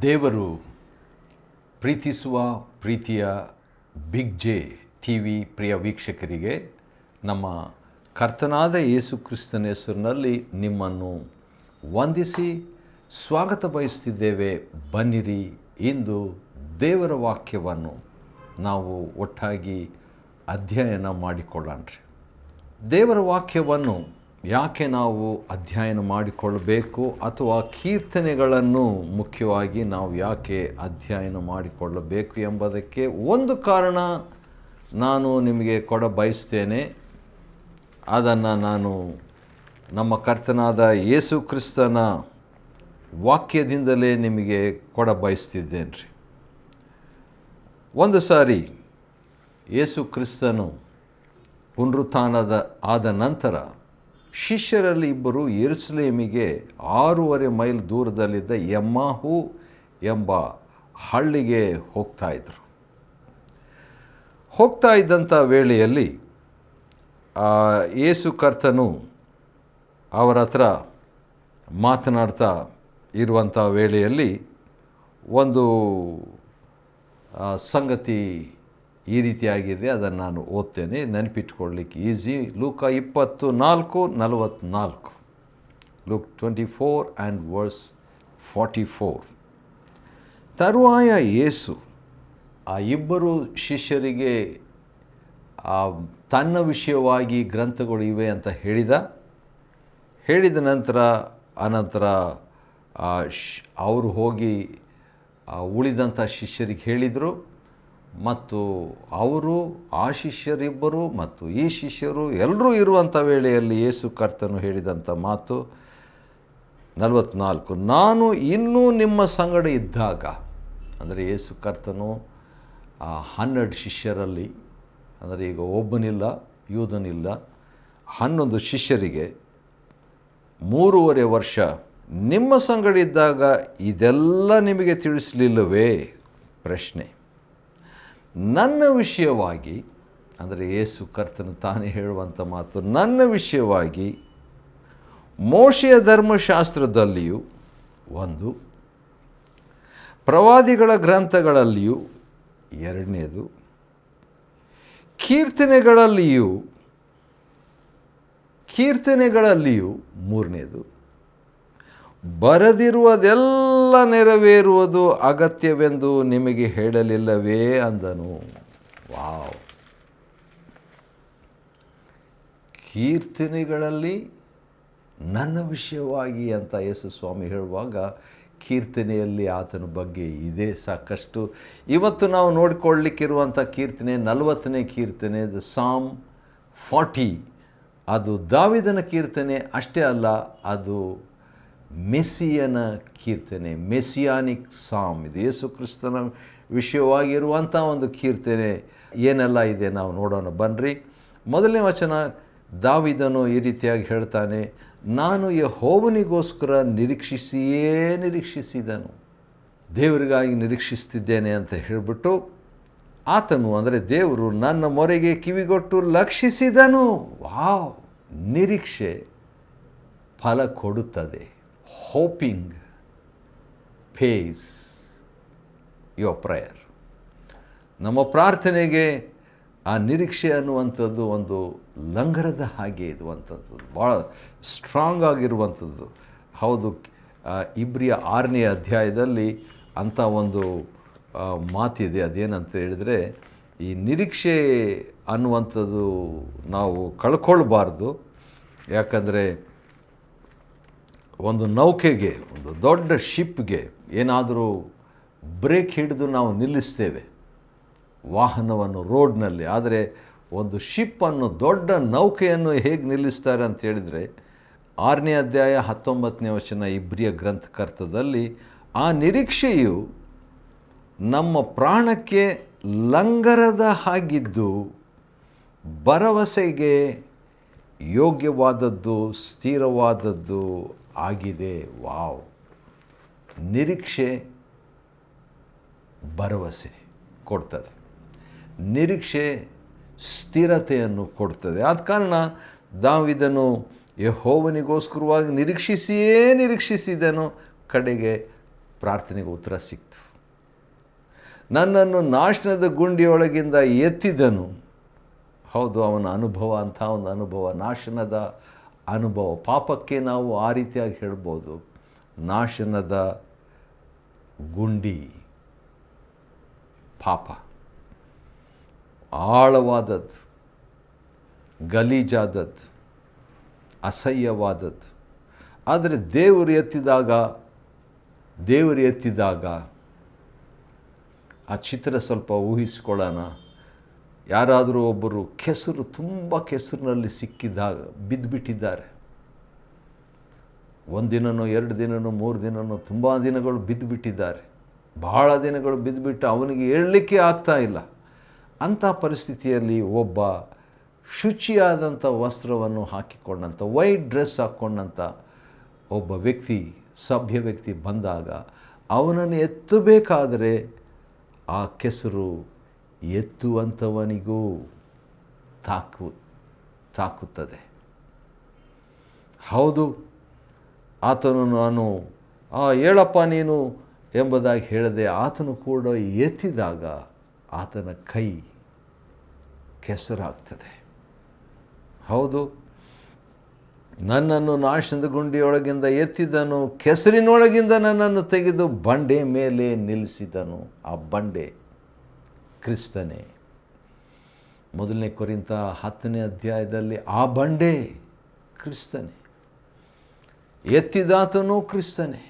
ದೇವರು ಪ್ರೀತಿಸುವ ಪ್ರೀತಿಯ ಬಿಗ್ ಜೆ ಟಿ ವಿ ಪ್ರಿಯ ವೀಕ್ಷಕರಿಗೆ ನಮ್ಮ ಕರ್ತನಾದ ಯೇಸು ಕ್ರಿಸ್ತನ ಹೆಸರಿನಲ್ಲಿ ನಿಮ್ಮನ್ನು ವಂದಿಸಿ ಸ್ವಾಗತ ಬಯಸ್ತಿದ್ದೇವೆ. ಬನ್ನಿರಿ, ಇಂದು ದೇವರ ವಾಕ್ಯವನ್ನು ನಾವು ಒಟ್ಟಾಗಿ ಅಧ್ಯಯನ ಮಾಡಿಕೊಳ್ಳೋಣ. ದೇವರ ವಾಕ್ಯವನ್ನು ಯಾಕೆ ನಾವು ಅಧ್ಯಯನ ಮಾಡಿಕೊಳ್ಳಬೇಕು, ಅಥವಾ ಕೀರ್ತನೆಗಳನ್ನು ಮುಖ್ಯವಾಗಿ ನಾವು ಯಾಕೆ ಅಧ್ಯಯನ ಮಾಡಿಕೊಳ್ಳಬೇಕು ಎಂಬುದಕ್ಕೆ ಒಂದು ಕಾರಣ ನಾನು ನಿಮಗೆ ಕೊಡ ಬಯಸ್ತೇನೆ. ಅದನ್ನು ನಾನು ನಮ್ಮ ಕರ್ತನಾದ ಯೇಸು ಕ್ರಿಸ್ತನ ವಾಕ್ಯದಿಂದಲೇ ನಿಮಗೆ ಕೊಡ ಬಯಸ್ತಿದ್ದೇನೆ ರೀ. ಒಂದು ಸಾರಿ ಯೇಸು ಕ್ರಿಸ್ತನು ಪುನರುತ್ಥಾನದ ಆದ ನಂತರ ಶಿಷ್ಯರಲ್ಲಿ ಇಬ್ಬರು ಯೆರೂಸಲೇಮಿಗೆ 6.5 ಮೈಲ್ ದೂರದಲ್ಲಿದ್ದ ಎಮ್ಮಾಹು ಎಂಬ ಹಳ್ಳಿಗೆ ಹೋಗ್ತಾ ಇದ್ದಂಥ ವೇಳೆಯಲ್ಲಿ ಯೇಸು ಕರ್ತನು ಅವರ ಹತ್ರ ಮಾತನಾಡ್ತಾ ಇರುವಂಥ ವೇಳೆಯಲ್ಲಿ ಒಂದು ಸಂಗತಿ ಈ ರೀತಿಯಾಗಿದೆ. ಅದನ್ನು ನಾನು ಓದ್ತೇನೆ, ನೆನಪಿಟ್ಕೊಳ್ಳಿಕ್ಕೆ easy. Luke 24:44, Luke 24 and verse 44. ತರುವಾಯ ಯೇಸು ಆ ಇಬ್ಬರು ಶಿಷ್ಯರಿಗೆ ತನ್ನ ವಿಷಯವಾಗಿ ಗ್ರಂಥಗಳು ಇವೆ ಅಂತ ಹೇಳಿದ ನಂತರ ಅವರು ಹೋಗಿ ಉಳಿದಂಥ ಶಿಷ್ಯರಿಗೆ ಹೇಳಿದರು. ಮತ್ತು ಅವರು ಆ ಶಿಷ್ಯರಿಬ್ಬರು ಮತ್ತು ಈ ಶಿಷ್ಯರು ಎಲ್ಲರೂ ಇರುವಂಥ ವೇಳೆಯಲ್ಲಿ ಯೇಸು ಕರ್ತನು ಹೇಳಿದಂಥ ಮಾತು 44, ನಾನು ಇನ್ನೂ ನಿಮ್ಮ ಸಂಗಡ ಇದ್ದಾಗ, ಅಂದರೆ ಯೇಸು ಕರ್ತನು 12 ಶಿಷ್ಯರಲ್ಲಿ, ಅಂದರೆ ಈಗ ಒಬ್ಬನಿಲ್ಲ, ಯೂದನಿಲ್ಲ, 11 ಶಿಷ್ಯರಿಗೆ 3.5 ವರ್ಷ ನಿಮ್ಮ ಸಂಗಡ ಇದ್ದಾಗ ಇದೆಲ್ಲ ನಿಮಗೆ ತಿಳಿಸಲಿಲ್ಲವೇ? ಪ್ರಶ್ನೆ. ನನ್ನ ವಿಷಯವಾಗಿ, ಅಂದರೆ ಯೇಸು ಕರ್ತನು ತಾನೇ ಹೇಳುವಂಥ ಮಾತು, ನನ್ನ ವಿಷಯವಾಗಿ ಮೋಶೆಯ ಧರ್ಮಶಾಸ್ತ್ರದಲ್ಲಿಯೂ ಒಂದು, ಪ್ರವಾದಿಗಳ ಗ್ರಂಥಗಳಲ್ಲಿಯೂ ಎರಡನೇದು, ಕೀರ್ತನೆಗಳಲ್ಲಿಯೂ ಮೂರನೇದು, ಬರೆದಿರುವುದೆಲ್ಲ ನೆರವೇರುವುದು ಅಗತ್ಯವೆಂದು ನಿಮಗೆ ಹೇಳಲಿಲ್ಲವೇ ಅಂದನು. ವಾವ್! ಕೀರ್ತನೆಗಳಲ್ಲಿ ನನ್ನ ವಿಷಯವಾಗಿ ಅಂತ ಯೇಸು ಸ್ವಾಮಿ ಹೇಳುವಾಗ, ಕೀರ್ತನೆಯಲ್ಲಿ ಆತನ ಬಗ್ಗೆ ಇದೆ ಸಾಕಷ್ಟು. ಇವತ್ತು ನಾವು ನೋಡಿಕೊಳ್ಳಲಿಕ್ಕಿರುವಂಥ ಕೀರ್ತನೆ 40ನೇ ಕೀರ್ತನೆ, ದ ಸಾಮ್ 40. ಅದು ದಾವಿದನ ಕೀರ್ತನೆ ಅಷ್ಟೇ ಅಲ್ಲ, ಅದು ಮೆಸ್ಸಿಯನ ಕೀರ್ತನೆ, ಮೆಸ್ಸಿಯಾನಿಕ್ ಸಾಮ್. ಇದು ಯೇಸು ಕ್ರಿಸ್ತನ ವಿಷಯವಾಗಿರುವಂಥ ಒಂದು ಕೀರ್ತನೆ. ಏನೆಲ್ಲ ಇದೆ ನಾವು ನೋಡೋಣ ಬನ್ನಿರಿ. ಮೊದಲನೇ ವಚನ, ದಾವಿದನು ಈ ರೀತಿಯಾಗಿ ಹೇಳ್ತಾನೆ, ನಾನು ಯೆಹೋವನಿಗೋಸ್ಕರ ನಿರೀಕ್ಷಿಸಿದನು. ದೇವರಿಗಾಗಿ ನಿರೀಕ್ಷಿಸ್ತಿದ್ದೇನೆ ಅಂತ ಹೇಳಿಬಿಟ್ಟು ಆತನು, ಅಂದರೆ ದೇವರು, ನನ್ನ ಮೊರೆಗೆ ಕಿವಿಗೊಟ್ಟು ಲಕ್ಷಿಸಿದನು. ವಾವ್! ನಿರೀಕ್ಷೆ ಫಲ ಕೊಡುತ್ತದೆ. Hoping pays your prayer. ನಮ್ಮ ಪ್ರಾರ್ಥನೆಗೆ ಆ ನಿರೀಕ್ಷೆ ಅನ್ನುವಂಥದ್ದು ಒಂದು ಲಂಗರದ ಹಾಗೆ ಇರುವಂಥದ್ದು, ಭಾಳ ಸ್ಟ್ರಾಂಗ್ ಆಗಿರುವಂಥದ್ದು. ಹೌದು, ಇಬ್ರಿಯ 6ನೇ ಅಧ್ಯಾಯದಲ್ಲಿ ಅಂಥ ಒಂದು ಮಾತಿದೆ. ಅದೇನಂತ ಹೇಳಿದರೆ, ಈ ನಿರೀಕ್ಷೆ ಅನ್ನುವಂಥದ್ದು ನಾವು ಕಳ್ಕೊಳ್ಬಾರ್ದು. ಯಾಕಂದರೆ ಒಂದು ನೌಕೆಗೆ, ಒಂದು ದೊಡ್ಡ ಶಿಪ್ಗೆ ಏನಾದರೂ ಬ್ರೇಕ್ ಹಿಡಿದು ನಾವು ನಿಲ್ಲಿಸ್ತೇವೆ ವಾಹನವನ್ನು ರೋಡ್ನಲ್ಲಿ. ಆದರೆ ಒಂದು ಶಿಪ್ಪನ್ನು, ದೊಡ್ಡ ನೌಕೆಯನ್ನು ಹೇಗೆ ನಿಲ್ಲಿಸ್ತಾರೆ ಅಂತ ಹೇಳಿದರೆ, 6ನೇ ಅಧ್ಯಾಯ 19ನೇ ವಚನ ಇಬ್ರಿಯ ಗ್ರಂಥಕರ್ತದಲ್ಲಿ, ಆ ನಿರೀಕ್ಷೆಯು ನಮ್ಮ ಪ್ರಾಣಕ್ಕೆ ಲಂಗರದ ಹಾಗಿದ್ದು ಭರವಸೆಗೆ ಯೋಗ್ಯವಾದದ್ದು, ಸ್ಥಿರವಾದದ್ದು ಆಗಿದೆ. ವಾವ್! ನಿರೀಕ್ಷೆ ಭರವಸೆ ಕೊಡ್ತದೆ, ನಿರೀಕ್ಷೆ ಸ್ಥಿರತೆಯನ್ನು ಕೊಡ್ತದೆ. ಆದ ಕಾರಣ ದಾವಿದನು ಯೆಹೋವನಿಗೋಸ್ಕರವಾಗಿ ನಿರೀಕ್ಷಿಸಿದನು, ಕಡೆಗೆ ಪ್ರಾರ್ಥನೆಗೆ ಉತ್ತರ ಸಿಕ್ತು. ನನ್ನನ್ನು ನಾಶನದ ಗುಂಡಿಯೊಳಗಿಂದ ಎತ್ತಿದನು. ಹೌದು, ಅವನ ಅನುಭವ ಅಂಥ ಒಂದು ಅನುಭವ, ನಾಶನದ ಅನುಭವ. ಪಾಪಕ್ಕೆ ನಾವು ಆ ರೀತಿಯಾಗಿ ಹೇಳ್ಬೋದು, ನಾಶನದ ಗುಂಡಿ ಪಾಪ. ಆಳವಾದದ್ದು, ಗಲೀಜಾದದ್ದು, ಅಸಹ್ಯವಾದದ್ದು. ಆದರೆ ದೇವರು ಎತ್ತಿದಾಗ ಆ ಚಿತ್ರ ಸ್ವಲ್ಪ ಊಹಿಸ್ಕೊಳ್ಳೋಣ. ಯಾರಾದರೂ ಒಬ್ಬರು ತುಂಬ ಕೆಸರಿನಲ್ಲಿ ಸಿಕ್ಕಿದಾಗ ಬಿದ್ದುಬಿಟ್ಟಿದ್ದಾರೆ. 1 ದಿನನೋ 2 ದಿನನೋ 3 ದಿನನೋ ತುಂಬ ದಿನಗಳು ಬಿದ್ದುಬಿಟ್ಟಿದ್ದಾರೆ. ಬಹಳ ದಿನಗಳು ಬಿದ್ದುಬಿಟ್ಟು ಅವನಿಗೆ ಏಳಲಿಕ್ಕೆ ಆಗ್ತಾ ಇಲ್ಲ. ಅಂಥ ಪರಿಸ್ಥಿತಿಯಲ್ಲಿ ಒಬ್ಬ ಶುಚಿಯಾದಂಥ ವಸ್ತ್ರವನ್ನು ಹಾಕಿಕೊಂಡಂಥ, ವೈಟ್ ಡ್ರೆಸ್ ಹಾಕ್ಕೊಂಡಂಥ ಒಬ್ಬ ವ್ಯಕ್ತಿ, ಸಭ್ಯ ವ್ಯಕ್ತಿ ಬಂದಾಗ ಅವನನ್ನು ಎತ್ತಬೇಕಾದರೆ ಆ ಕೆಸರು ಎತ್ತುವಂಥವನಿಗೂ ತಾಕುತ್ತದೆ. ಹೌದು, ಆತನು ನಾನು ಹೇಳಪ್ಪ ನೀನು ಎಂಬುದಾಗಿ ಹೇಳದೆ ಆತನು ಕೂಡ ಎತ್ತಿದಾಗ ಆತನ ಕೈ ಕೆಸರಾಗ್ತದೆ. ಹೌದು, ನನ್ನನ್ನು ನಾಶನದ ಗುಂಡಿಯೊಳಗಿಂದ ಎತ್ತಿದನು, ಕೆಸರಿನೊಳಗಿಂದ ನನ್ನನ್ನು ತೆಗೆದು ಬಂಡೆ ಮೇಲೆ ನಿಲ್ಲಿಸಿದನು. ಆ ಬಂಡೆ ಕ್ರಿಸ್ತನೇ. 1 ಕೊರಿಂಥ 10ನೇ ಅಧ್ಯಾಯದಲ್ಲಿ ಆ ಬಂಡೆ ಕ್ರಿಸ್ತನೇ. ಎತ್ತಿದಾತನೂ ಕ್ರಿಸ್ತನೇ.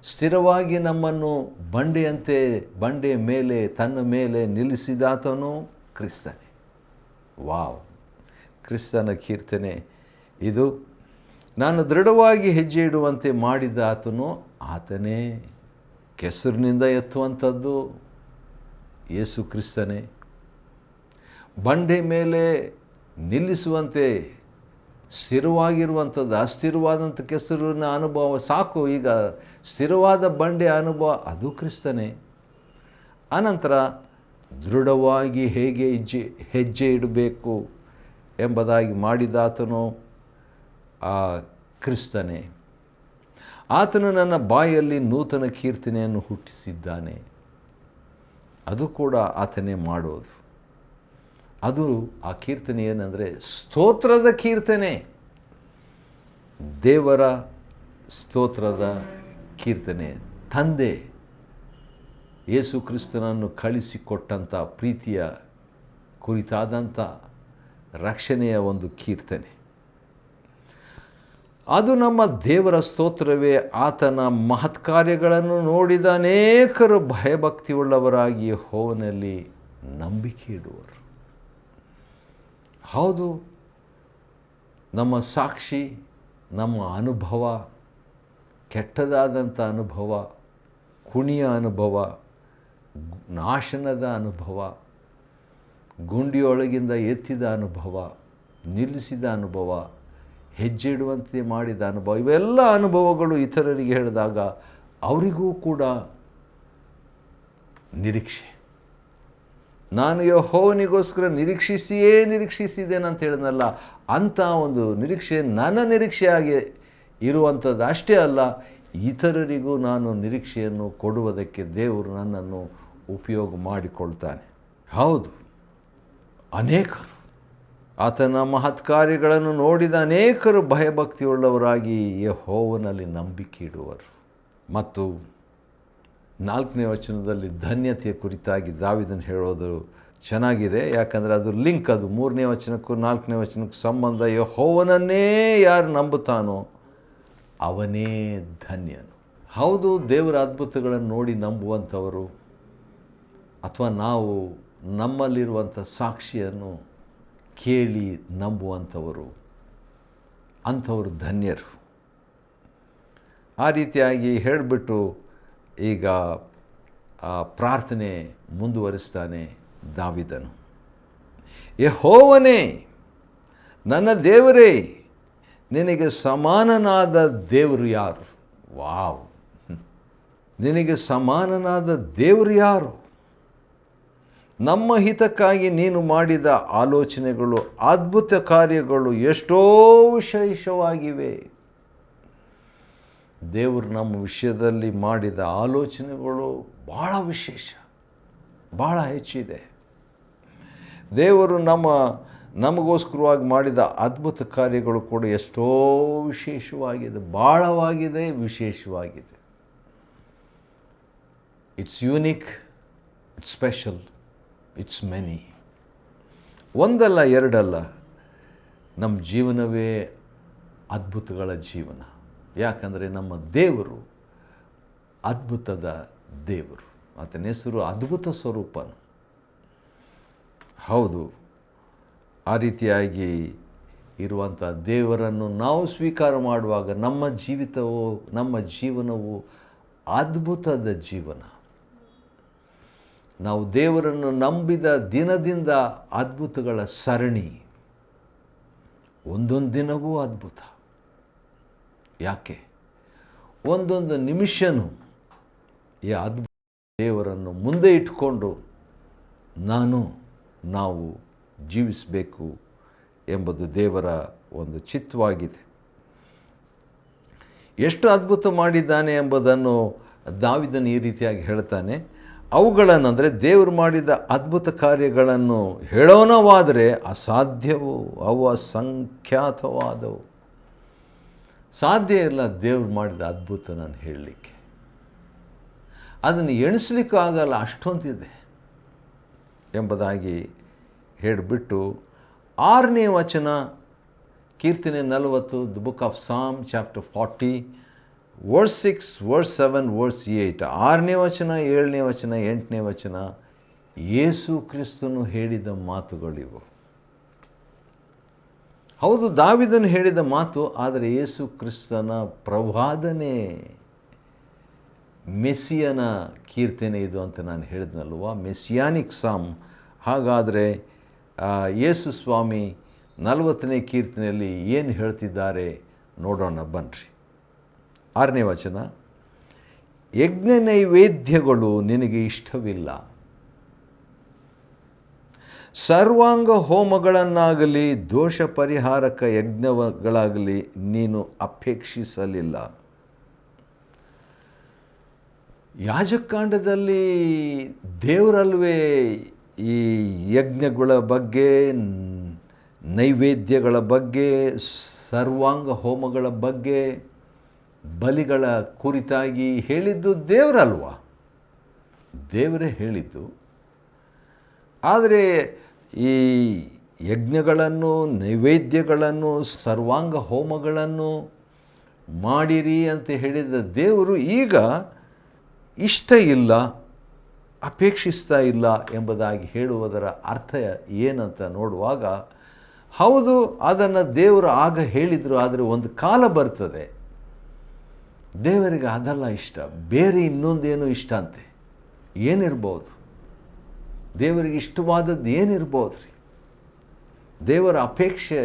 ಸ್ಥಿರವಾಗಿ ನಮ್ಮನ್ನು ಬಂಡೆ ಮೇಲೆ ತನ್ನ ಮೇಲೆ ನಿಲ್ಲಿಸಿದಾತನೂ ಕ್ರಿಸ್ತನೇ. ವಾವ್, ಕ್ರಿಸ್ತನ ಕೀರ್ತನೆ ಇದು. ನಾನು ದೃಢವಾಗಿ ಹೆಜ್ಜೆ ಇಡುವಂತೆ ಮಾಡಿದ ಆತನು ಆತನೇ. ಕೆಸರಿನಿಂದ ಎತ್ತುವಂಥದ್ದು ಯೇಸು ಕ್ರಿಸ್ತನೇ. ಬಂಡೆ ಮೇಲೆ ನಿಲ್ಲಿಸುವಂತೆ ಸ್ಥಿರವಾಗಿರುವಂಥದ್ದು, ಅಸ್ಥಿರವಾದಂಥ ಕೆಸರಿನ ಅನುಭವ ಸಾಕು. ಈಗ ಸ್ಥಿರವಾದ ಬಂಡೆ ಅನುಭವ ಅದು ಕ್ರಿಸ್ತನೇ. ಅನಂತರ ದೃಢವಾಗಿ ಹೇಗೆ ಹೆಜ್ಜೆ ಇಡಬೇಕು ಎಂಬುದಾಗಿ ಮಾಡಿದಾತನು ಆ ಕ್ರಿಸ್ತನೇ. ಆತನು ನನ್ನ ಬಾಯಲ್ಲಿ ನೂತನ ಕೀರ್ತನೆಯನ್ನು ಹುಟ್ಟಿಸಿದ್ದಾನೆ. ಅದು ಕೂಡ ಆತನೇ ಮಾಡೋದು. ಅದು ಆ ಕೀರ್ತನೆ ಏನಂದರೆ ಸ್ತೋತ್ರದ ಕೀರ್ತನೆ, ದೇವರ ಸ್ತೋತ್ರದ ಕೀರ್ತನೆ. ತಂದೆ ಯೇಸು ಕ್ರಿಸ್ತನನ್ನು ಕಳಿಸಿಕೊಟ್ಟಂಥ ಪ್ರೀತಿಯ ಕುರಿತಾದಂಥ ರಕ್ಷಣೆಯ ಒಂದು ಕೀರ್ತನೆ. ಅದು ನಮ್ಮ ದೇವರ ಸ್ತೋತ್ರವೇ. ಆತನ ಮಹತ್ ಕಾರ್ಯಗಳನ್ನು ನೋಡಿದ ಅನೇಕರು ಭಯಭಕ್ತಿಯುಳ್ಳವರಾಗಿ ಯೆಹೋವನಲ್ಲಿ ನಂಬಿಕೆ ಇಡುವರು. ಹೌದು, ನಮ್ಮ ಸಾಕ್ಷಿ, ನಮ್ಮ ಅನುಭವ, ಕೆಟ್ಟದಾದಂಥ ಅನುಭವ, ಕುಣಿಯ ಅನುಭವ, ನಾಶನದ ಅನುಭವ, ಗುಂಡಿಯೊಳಗಿಂದ ಎತ್ತಿದ ಅನುಭವ, ನಿಲ್ಲಿಸಿದ ಅನುಭವ, ಹೆಜ್ಜೆ ಇಡುವಂತೆ ಮಾಡಿದ ಅನುಭವ, ಇವೆಲ್ಲ ಅನುಭವಗಳು ಇತರರಿಗೆ ಹೇಳಿದಾಗ ಅವರಿಗೂ ಕೂಡ ನಿರೀಕ್ಷೆ. ನಾನು ಯೆಹೋವನಿಗೋಸ್ಕರ ನಿರೀಕ್ಷಿಸಿದ್ದೇನೆ ಅಂತ ಹೇಳಿದ್ನಲ್ಲ, ಅಂಥ ಒಂದು ನಿರೀಕ್ಷೆ ನನ್ನ ನಿರೀಕ್ಷೆಯಾಗಿ ಇರುವಂಥದ್ದು ಅಷ್ಟೇ ಅಲ್ಲ, ಇತರರಿಗೂ ನಾನು ನಿರೀಕ್ಷೆಯನ್ನು ಕೊಡುವುದಕ್ಕೆ ದೇವರು ನನ್ನನ್ನು ಉಪಯೋಗ ಮಾಡಿಕೊಳ್ತಾನೆ. ಹೌದು, ಅನೇಕರು ಆತನ ಮಹತ್ ಕಾರ್ಯಗಳನ್ನು ನೋಡಿದ ಅನೇಕರು ಭಯಭಕ್ತಿಯುಳ್ಳವರಾಗಿ ಯೆಹೋವನಲ್ಲಿ ನಂಬಿಕೆ ಇಡುವರು. ಮತ್ತು 4ನೇ ವಚನದಲ್ಲಿ ಧನ್ಯತೆಯ ಕುರಿತಾಗಿ ದಾವೀದನು ಹೇಳೋದು ಚೆನ್ನಾಗಿದೆ. ಯಾಕಂದರೆ ಅದು ಲಿಂಕ್, ಅದು 3ನೇ ವಚನಕ್ಕೂ 4ನೇ ವಚನಕ್ಕೂ ಸಂಬಂಧ. ಯೆಹೋವನನ್ನೇ ಯಾರು ನಂಬುತ್ತಾನೋ ಅವನೇ ಧನ್ಯನು. ಹೌದು, ದೇವರ ಅದ್ಭುತಗಳನ್ನು ನೋಡಿ ನಂಬುವಂಥವರು ಅಥವಾ ನಾವು ನಮ್ಮಲ್ಲಿರುವಂಥ ಸಾಕ್ಷಿಯನ್ನು ಕೇಳಿ ನಂಬುವಂಥವರು, ಅಂಥವರು ಧನ್ಯರು. ಆ ರೀತಿಯಾಗಿ ಹೇಳಿಬಿಟ್ಟು ಈಗ ಪ್ರಾರ್ಥನೆ ಮುಂದುವರಿಸ್ತಾನೆ ದಾವೀದನು. ಯೆಹೋವನೇ ನನ್ನ ದೇವರೇ, ನಿನಗೆ ಸಮಾನನಾದ ದೇವರು ಯಾರು? ವಾವ್, ನಿನಗೆ ಸಮಾನನಾದ ದೇವರು ಯಾರು? ನಮ್ಮ ಹಿತಕ್ಕಾಗಿ ನೀನು ಮಾಡಿದ ಆಲೋಚನೆಗಳು, ಅದ್ಭುತ ಕಾರ್ಯಗಳು ಎಷ್ಟೋ ವಿಶೇಷವಾಗಿವೆ. ದೇವರು ನಮ್ಮ ವಿಷಯದಲ್ಲಿ ಮಾಡಿದ ಆಲೋಚನೆಗಳು ಭಾಳ ವಿಶೇಷ, ಭಾಳ ಹೆಚ್ಚಿದೆ. ದೇವರು ನಮಗೋಸ್ಕರವಾಗಿ ಮಾಡಿದ ಅದ್ಭುತ ಕಾರ್ಯಗಳು ಕೂಡ ಎಷ್ಟೋ ವಿಶೇಷವಾಗಿದೆ, ಭಾಳವಾಗಿದೆ, ವಿಶೇಷವಾಗಿದೆ. It's unique, it's special, it's many. ಒಂದಲ್ಲ ಎರಡಲ್ಲ, ನಮ್ಮ ಜೀವನವೇ ಅದ್ಭುತಗಳ ಜೀವನ. ಯಾಕಂದರೆ ನಮ್ಮ ದೇವರು ಅದ್ಭುತದ ದೇವರು. ಆತನ ಹೆಸರು ಅದ್ಭುತ ಸ್ವರೂಪನು. ಹೌದು, ಆ ರೀತಿಯಾಗಿ ಇರುವಂಥ ದೇವರನ್ನು ನಾವು ಸ್ವೀಕಾರ ಮಾಡುವಾಗ ನಮ್ಮ ಜೀವನವು ಅದ್ಭುತದ ಜೀವನ. ನಾವು ದೇವರನ್ನು ನಂಬಿದ ದಿನದಿಂದ ಅದ್ಭುತಗಳ ಸರಣಿ. ಒಂದೊಂದು ದಿನವೂ ಅದ್ಭುತ. ಯಾಕೆ? ಒಂದೊಂದು ನಿಮಿಷನೂ ಈ ಅದ್ಭುತ ದೇವರನ್ನು ಮುಂದೆ ಇಟ್ಕೊಂಡು ನಾವು ಜೀವಿಸಬೇಕು ಎಂಬುದು ದೇವರ ಒಂದು ಚಿತ್ತವಾಗಿದೆ. ಎಷ್ಟು ಅದ್ಭುತ ಮಾಡಿದ್ದಾನೆ ಎಂಬುದನ್ನು ದಾವೀದನು ಈ ರೀತಿಯಾಗಿ ಹೇಳ್ತಾನೆ. ಅವುಗಳನ್ನಂದರೆ ದೇವರು ಮಾಡಿದ ಅದ್ಭುತ ಕಾರ್ಯಗಳನ್ನು ಹೇಳೋಣವಾದರೆ ಅಸಾಧ್ಯವು, ಅವು ಅಸಂಖ್ಯಾತವಾದವು. ಸಾಧ್ಯ ಇಲ್ಲ ದೇವರು ಮಾಡಿದ ಅದ್ಭುತ ನಾನು ಹೇಳಲಿಕ್ಕೆ. ಅದನ್ನು ಎಣಿಸ್ಲಿಕ್ಕೂ ಆಗಲ್ಲ, ಅಷ್ಟೊಂದಿದೆ ಎಂಬುದಾಗಿ ಹೇಳಿಬಿಟ್ಟು 6ನೇ ವಚನ, ಕೀರ್ತನೆ 40, ದ ಬುಕ್ ಆಫ್ ಸಾಮ್ ಚಾಪ್ಟರ್ 40 ವರ್ಸ್ 6, ವರ್ಸ್ 7, ವರ್ಸ್ 8. 6ನೇ ವಚನ, 7ನೇ ವಚನ, 8ನೇ ವಚನ ಯೇಸು ಕ್ರಿಸ್ತನು ಹೇಳಿದ ಮಾತುಗಳಿವು. ಹೌದು, ದಾವೀದನು ಹೇಳಿದ ಮಾತು, ಆದರೆ ಯೇಸು ಕ್ರಿಸ್ತನ ಪ್ರವಾದನೆ, ಮೆಸ್ಸಿಯನ ಕೀರ್ತನೆ ಇದು ಅಂತ ನಾನು ಹೇಳಿದ್ನಲ್ವ, ಮೆಸ್ಸಿಯಾನಿಕ್ ಸಾಮ್. ಹಾಗಾದರೆ ಯೇಸು ಸ್ವಾಮಿ 40ನೇ ಕೀರ್ತನೆಯಲ್ಲಿ ಏನು ಹೇಳ್ತಿದ್ದಾರೆ ನೋಡೋಣ ಬನ್ನಿರಿ. 6ನೇ ವಚನ, ಯಜ್ಞ ನೈವೇದ್ಯಗಳು ನಿನಗೆ ಇಷ್ಟವಿಲ್ಲ, ಸರ್ವಾಂಗ ಹೋಮಗಳನ್ನಾಗಲಿ ದೋಷ ಪರಿಹಾರಕ ಯಜ್ಞಗಳಾಗಲಿ ನೀನು ಅಪೇಕ್ಷಿಸಲಿಲ್ಲ. ಯಾಜಕಾಂಡದಲ್ಲಿ ದೇವರಲ್ವೇ ಈ ಯಜ್ಞಗಳ ಬಗ್ಗೆ, ನೈವೇದ್ಯಗಳ ಬಗ್ಗೆ, ಸರ್ವಾಂಗ ಹೋಮಗಳ ಬಗ್ಗೆ, ಬಲಿಗಳ ಕುರಿತಾಗಿ ಹೇಳಿದ್ದು ದೇವರಲ್ವ? ದೇವರೇ ಹೇಳಿದ್ದು. ಆದರೆ ಈ ಯಜ್ಞಗಳನ್ನು, ನೈವೇದ್ಯಗಳನ್ನು, ಸರ್ವಾಂಗ ಹೋಮಗಳನ್ನು ಮಾಡಿರಿ ಅಂತ ಹೇಳಿದ ದೇವರು ಈಗ ಇಷ್ಟ ಇಲ್ಲ, ಅಪೇಕ್ಷಿಸ್ತಾ ಇಲ್ಲ ಎಂಬುದಾಗಿ ಹೇಳುವುದರ ಅರ್ಥ ಏನಂತ ನೋಡುವಾಗ, ಹೌದು, ಅದನ್ನು ದೇವರು ಆಗ ಹೇಳಿದರು. ಆದರೆ ಒಂದು ಕಾಲ ಬರ್ತದೆ ದೇವರಿಗೆ ಅದೆಲ್ಲ ಇಷ್ಟ, ಬೇರೆ ಇನ್ನೊಂದೇನೋ ಇಷ್ಟ ಅಂತೆ. ಏನಿರ್ಬೋದು? ದೇವರಿಗೆ ಇಷ್ಟವಾದದ್ದು ಏನಿರ್ಬೋದು ರೀ? ದೇವರ ಅಪೇಕ್ಷೆ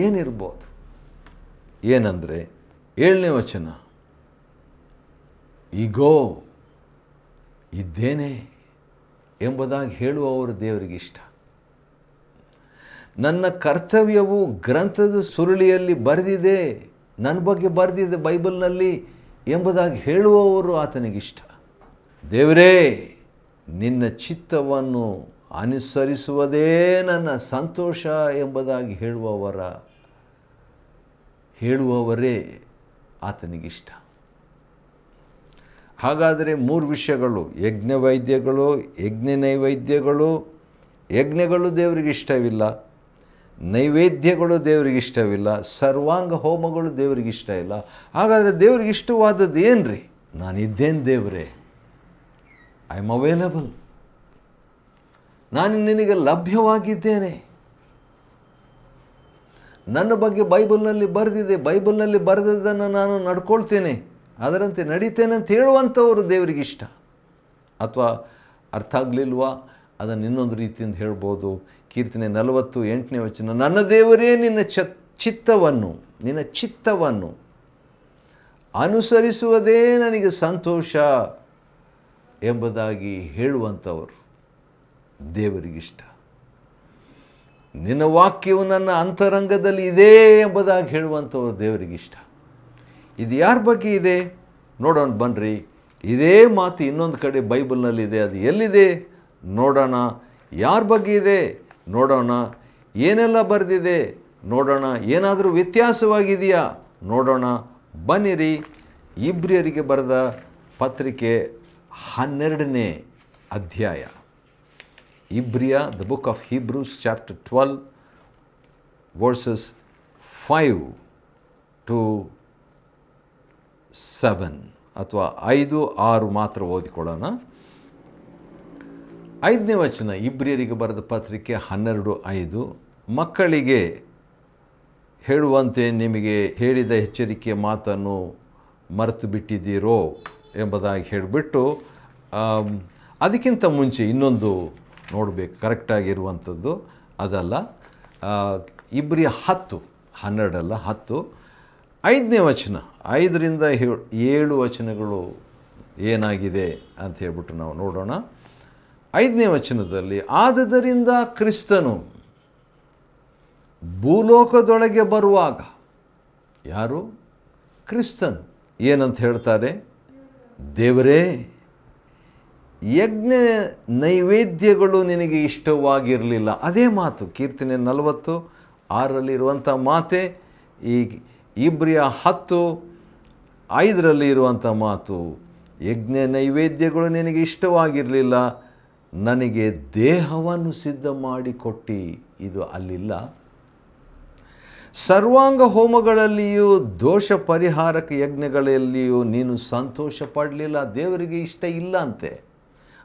ಏನಿರ್ಬೋದು? ಏನಂದರೆ 7ನೇ ವಚನ, ಈಗೋ ಇದ್ದೇನೆ ಎಂಬುದಾಗಿ ಹೇಳುವವರು ದೇವರಿಗೆ ಇಷ್ಟ. ನನ್ನ ಕರ್ತವ್ಯವು ಗ್ರಂಥದ ಸುರುಳಿಯಲ್ಲಿ ಬರೆದಿದೆ, ನನ್ನ ಬಗ್ಗೆ ಬರೆದಿದೆ ಬೈಬಲ್ನಲ್ಲಿ ಎಂಬುದಾಗಿ ಹೇಳುವವರು ಆತನಿಗಿಷ್ಟ. ದೇವರೇ, ನಿನ್ನ ಚಿತ್ತವನ್ನು ಅನುಸರಿಸುವುದೇ ನನ್ನ ಸಂತೋಷ ಎಂಬುದಾಗಿ ಹೇಳುವವರೇ ಆತನಿಗಿಷ್ಟ. ಹಾಗಾದರೆ 3 ವಿಷಯಗಳು, ಯಜ್ಞ ನೈವೇದ್ಯಗಳು. ಯಜ್ಞಗಳು ದೇವರಿಗೆ ಇಷ್ಟವಿಲ್ಲ, ನೈವೇದ್ಯಗಳು ದೇವರಿಗೆ ಇಷ್ಟವಿಲ್ಲ, ಸರ್ವಾಂಗ ಹೋಮಗಳು ದೇವರಿಗೆ ಇಷ್ಟ ಇಲ್ಲ. ಹಾಗಾದರೆ ದೇವರಿಗೆ ಇಷ್ಟವಾದದ್ದು ಏನು ರೀ? ನಾನಿದ್ದೇನೆ ದೇವರೇ, ಐ ಆಮ್ ಅವೈಲಬಲ್, ನಾನು ನಿನಗೆ ಲಭ್ಯವಾಗಿದ್ದೇನೆ. ನನ್ನ ಬಗ್ಗೆ ಬೈಬಲ್ನಲ್ಲಿ ಬರೆದಿದೆ, ಬೈಬಲ್ನಲ್ಲಿ ಬರೆದದ್ದನ್ನು ನಾನು ನಡ್ಕೊಳ್ತೇನೆ, ಅದರಂತೆ ನಡೀತೇನೆ ಅಂತ ಹೇಳುವಂಥವರು ದೇವರಿಗಿಷ್ಟ. ಅಥವಾ ಅರ್ಥ ಆಗಲಿಲ್ವಾ? ಅದನ್ನು ಇನ್ನೊಂದು ರೀತಿಯಿಂದ ಹೇಳ್ಬೋದು. ಕೀರ್ತನೆ 40, 8ನೇ ವಚನ, ನನ್ನ ದೇವರೇ ನಿನ್ನ ಚಿತ್ತವನ್ನು ಅನುಸರಿಸುವುದೇ ನನಗೆ ಸಂತೋಷ ಎಂಬುದಾಗಿ ಹೇಳುವಂಥವರು ದೇವರಿಗಿಷ್ಟ. ನಿನ್ನ ವಾಕ್ಯವು ನನ್ನ ಅಂತರಂಗದಲ್ಲಿ ಇದೆ ಎಂಬುದಾಗಿ ಹೇಳುವಂಥವರು ದೇವರಿಗಿಷ್ಟ. ಇದು ಯಾರ ಬಗ್ಗೆ ಇದೆ? ನೋಡೋಣ ಬನ್ನಿರಿ. ಇದೇ ಮಾತು ಇನ್ನೊಂದು ಕಡೆ ಬೈಬಲ್ನಲ್ಲಿದೆ. ಅದು ಎಲ್ಲಿದೆ ನೋಡೋಣ. ಯಾರ ಬಗ್ಗೆ ಇದೆ ನೋಡೋಣ. ಏನೆಲ್ಲ ಬರೆದಿದೆ ನೋಡೋಣ. ಏನಾದರೂ ವ್ಯತ್ಯಾಸವಾಗಿದೆಯಾ ನೋಡೋಣ. ಬನ್ನಿರಿ. ಇಬ್ರಿಯರಿಗೆ ಬರೆದ ಪತ್ರಿಕೆ 12ನೇ ಅಧ್ಯಾಯ. ಇಬ್ರಿಯ, the book of Hebrews, chapter 12 verses 5 to 7 ಅಥವಾ 5-6 ಮಾತ್ರ ಓದಿಕೊಳ್ಳೋಣ. 5ನೇ ವಚನ, ಇಬ್ರಿಯರಿಗೆ ಬರೆದ ಪತ್ರಿಕೆ 12:5. ಮಕ್ಕಳಿಗೆ ಹೇಳುವಂತೆ ನಿಮಗೆ ಹೇಳಿದ ಎಚ್ಚರಿಕೆಯ ಮಾತನ್ನು ಮರೆತು ಬಿಟ್ಟಿದ್ದೀರೋ ಎಂಬುದಾಗಿ ಹೇಳಿಬಿಟ್ಟು, ಅದಕ್ಕಿಂತ ಮುಂಚೆ ಇನ್ನೊಂದು ನೋಡಬೇಕು ಕರೆಕ್ಟಾಗಿರುವಂಥದ್ದು. ಅದಲ್ಲ, ಇಬ್ರಿಯ 10, 12 ಅಲ್ಲ 10, 5ನೇ ವಚನ, 5ರಿಂದ 7 ವಚನಗಳು ಏನಾಗಿದೆ ಅಂತ ಹೇಳ್ಬಿಟ್ಟು ನಾವು ನೋಡೋಣ. 5ನೇ ವಚನದಲ್ಲಿ, ಆದುದರಿಂದ ಕ್ರಿಸ್ತನು ಭೂಲೋಕದೊಳಗೆ ಬರುವಾಗ, ಯಾರು? ಕ್ರಿಸ್ತನು. ಏನಂತ ಹೇಳ್ತಾರೆ? ದೇವರೇ, ಯಜ್ಞ ನೈವೇದ್ಯಗಳು ನಿನಗೆ ಇಷ್ಟವಾಗಿರಲಿಲ್ಲ. ಅದೇ ಮಾತು ಕೀರ್ತನೆ 40:6 ಮಾತೆ ಈ ಇಬ್ರಿಯ 10:5 ಇರುವಂಥ ಮಾತು. ಯಜ್ಞ ನೈವೇದ್ಯಗಳು ನಿನಗೆ ಇಷ್ಟವಾಗಿರಲಿಲ್ಲ, ನನಗೆ ದೇಹವನ್ನು ಸಿದ್ಧ ಮಾಡಿಕೊಟ್ಟು. ಇದು ಅಲ್ಲಿಲ್ಲ. ಸರ್ವಾಂಗ ಹೋಮಗಳಲ್ಲಿಯೂ ದೋಷ ಪರಿಹಾರಕ ಯಜ್ಞಗಳಲ್ಲಿಯೂ ನೀನು ಸಂತೋಷ ಪಡಲಿಲ್ಲ. ದೇವರಿಗೆ ಇಷ್ಟ ಇಲ್ಲ ಅಂತೆ.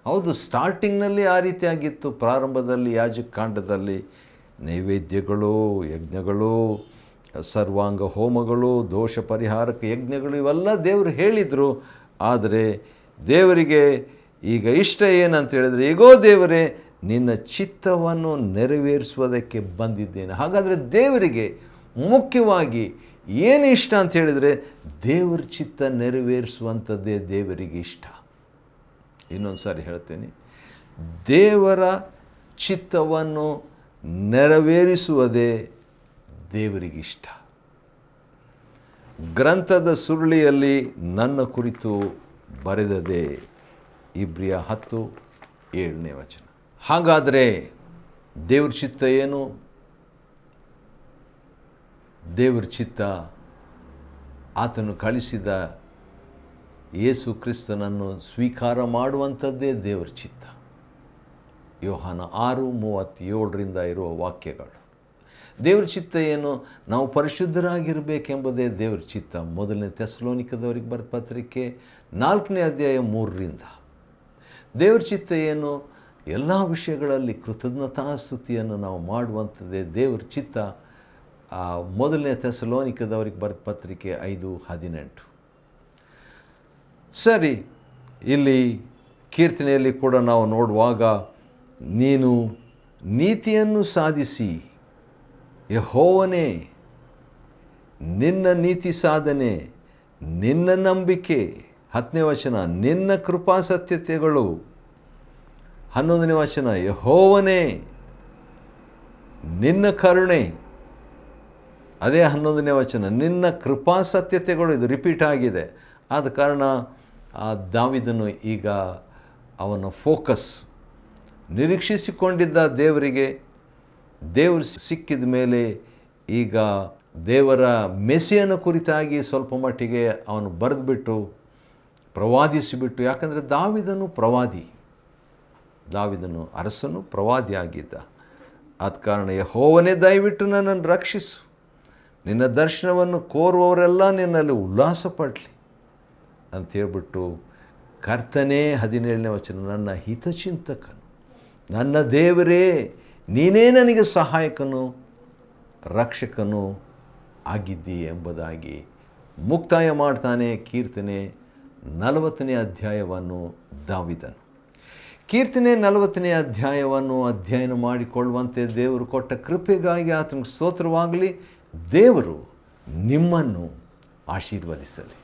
ಹೌದು, ಸ್ಟಾರ್ಟಿಂಗ್ನಲ್ಲಿ ಆ ರೀತಿಯಾಗಿತ್ತು. ಪ್ರಾರಂಭದಲ್ಲಿ ಯಾಜಕಕಾಂಡದಲ್ಲಿ ನೈವೇದ್ಯಗಳು, ಯಜ್ಞಗಳು, ಸರ್ವಾಂಗ ಹೋಮಗಳು, ದೋಷ ಪರಿಹಾರಕ ಯಜ್ಞಗಳು ಇವೆಲ್ಲ ದೇವರು ಹೇಳಿದರು. ಆದರೆ ದೇವರಿಗೆ ಈಗ ಇಷ್ಟ ಏನಂತ ಹೇಳಿದರೆ, ಈಗೋ ದೇವರೇ, ನಿನ್ನ ಚಿತ್ತವನ್ನು ನೆರವೇರಿಸುವುದಕ್ಕೆ ಬಂದಿದ್ದೇನೆ. ಹಾಗಾದರೆ ದೇವರಿಗೆ ಮುಖ್ಯವಾಗಿ ಏನು ಇಷ್ಟ ಅಂತ ಹೇಳಿದರೆ, ದೇವರ ಚಿತ್ತ ನೆರವೇರಿಸುವಂಥದ್ದೇ ದೇವರಿಗೆ ಇಷ್ಟ. ಇನ್ನೊಂದು ಸಾರಿ ಹೇಳ್ತೇನೆ, ದೇವರ ಚಿತ್ತವನ್ನು ನೆರವೇರಿಸುವುದೇ ದೇವರಿಗಿಷ್ಟ. ಗ್ರಂಥದ ಸುರುಳಿಯಲ್ಲಿ ನನ್ನ ಕುರಿತು ಬರೆದದೆ. ಇಬ್ರಿಯ 10:7 ವಚನ. ಹಾಗಾದರೆ ದೇವ್ರ ಚಿತ್ತ ಏನು? ದೇವ್ರ ಚಿತ್ತ ಆತನು ಕಳಿಸಿದ ಯೇಸು ಕ್ರಿಸ್ತನನ್ನು ಸ್ವೀಕಾರ ಮಾಡುವಂಥದ್ದೇ ದೇವ್ರ ಚಿತ್ತ. ಯೋಹಾನ 6:37 ಇರುವ ವಾಕ್ಯಗಳು. ದೇವ್ರ ಚಿತ್ತ ಏನು? ನಾವು ಪರಿಶುದ್ಧರಾಗಿರಬೇಕೆಂಬುದೇ ದೇವ್ರ ಚಿತ್ತ. 1ನೇ ಥೆಸಲೋನಿಕದವರಿಗೆ ಬರೆದ ಪತ್ರಿಕೆ 4ನೇ ಅಧ್ಯಾಯ 3ರಿಂದ. ದೇವ್ರ ಚಿತ್ತ ಏನು? ಎಲ್ಲ ವಿಷಯಗಳಲ್ಲಿ ಕೃತಜ್ಞತಾಸ್ತುತಿಯನ್ನು ನಾವು ಮಾಡುವಂಥದ್ದೇ ದೇವ್ರ ಚಿತ್ತ. 1ನೇ ಥೆಸಲೋನಿಕದವರಿಗೆ ಬರೆದ ಪತ್ರಿಕೆ 5:18. ಸರಿ, ಇಲ್ಲಿ ಕೀರ್ತನೆಯಲ್ಲಿ ಕೂಡ ನಾವು ನೋಡುವಾಗ, ನೀನು ನೀತಿಯನ್ನು ಸಾಧಿಸಿ, ಯೆಹೋವನೇ ನಿನ್ನ ನೀತಿ ಸಾಧನೆ, ನಿನ್ನ ನಂಬಿಕೆ. 10ನೇ ವಚನ, ನಿನ್ನ ಕೃಪಾಸತ್ಯತೆಗಳು. 11ನೇ ವಚನ, ಯೆಹೋವನೇ ನಿನ್ನ ಕರುಣೆ. ಅದೇ 11ನೇ ವಚನ, ನಿನ್ನ ಕೃಪಾಸತ್ಯತೆಗಳು. ಇದು ರಿಪೀಟ್ ಆಗಿದೆ. ಆದ ಕಾರಣ ದಾವೀದನು ಈಗ ಅವನ ಫೋಕಸ್ ನಿರೀಕ್ಷಿಸಿಕೊಂಡಿದ್ದ ದೇವರಿಗೆ. ದೇವರು ಸಿಕ್ಕಿದ ಮೇಲೆ ಈಗ ದೇವರ ಮೆಸ್ಸಿಯನ ಕುರಿತಾಗಿ ಸ್ವಲ್ಪ ಮಟ್ಟಿಗೆ ಅವನು ಬರೆದುಬಿಟ್ಟು ಪ್ರವಾದಿಸಿಬಿಟ್ಟು, ಯಾಕಂದರೆ ದಾವೀದನು ಪ್ರವಾದಿ, ದಾವೀದನು ಅರಸನು ಪ್ರವಾದಿ ಆಗಿದ್ದ. ಆದ ಕಾರಣ ಯೆಹೋವನೇ ದಯವಿಟ್ಟು ನನ್ನನ್ನು ರಕ್ಷಿಸು, ನಿನ್ನ ದರ್ಶನವನ್ನು ಕೋರುವವರೆಲ್ಲ ನಿನ್ನಲ್ಲಿ ಉಲ್ಲಾಸ ಪಡಲಿ ಅಂತ ಹೇಳ್ಬಿಟ್ಟು, ಕರ್ತನೇ 17ನೇ ವಚನ, ನನ್ನ ಹಿತಚಿಂತಕನು, ನನ್ನ ದೇವರೇ, ನೀನೇ ನನಗೆ ಸಹಾಯಕನು ರಕ್ಷಕನು ಆಗಿದ್ದಿ ಎಂಬುದಾಗಿ ಮುಕ್ತಾಯ ಮಾಡ್ತಾನೆ ಕೀರ್ತನೆ 40ನೇ ಅಧ್ಯಾಯವನ್ನು ದಾವೀದನು. ಕೀರ್ತನೆ 40ನೇ ಅಧ್ಯಾಯವನ್ನು ಅಧ್ಯಯನ ಮಾಡಿಕೊಳ್ಳುವಂತೆ ದೇವರು ಕೊಟ್ಟ ಕೃಪೆಗಾಗಿ ಆತನಿಗೆ ಸ್ತೋತ್ರವಾಗಲಿ. ದೇವರು ನಿಮ್ಮನ್ನು ಆಶೀರ್ವದಿಸಲಿ.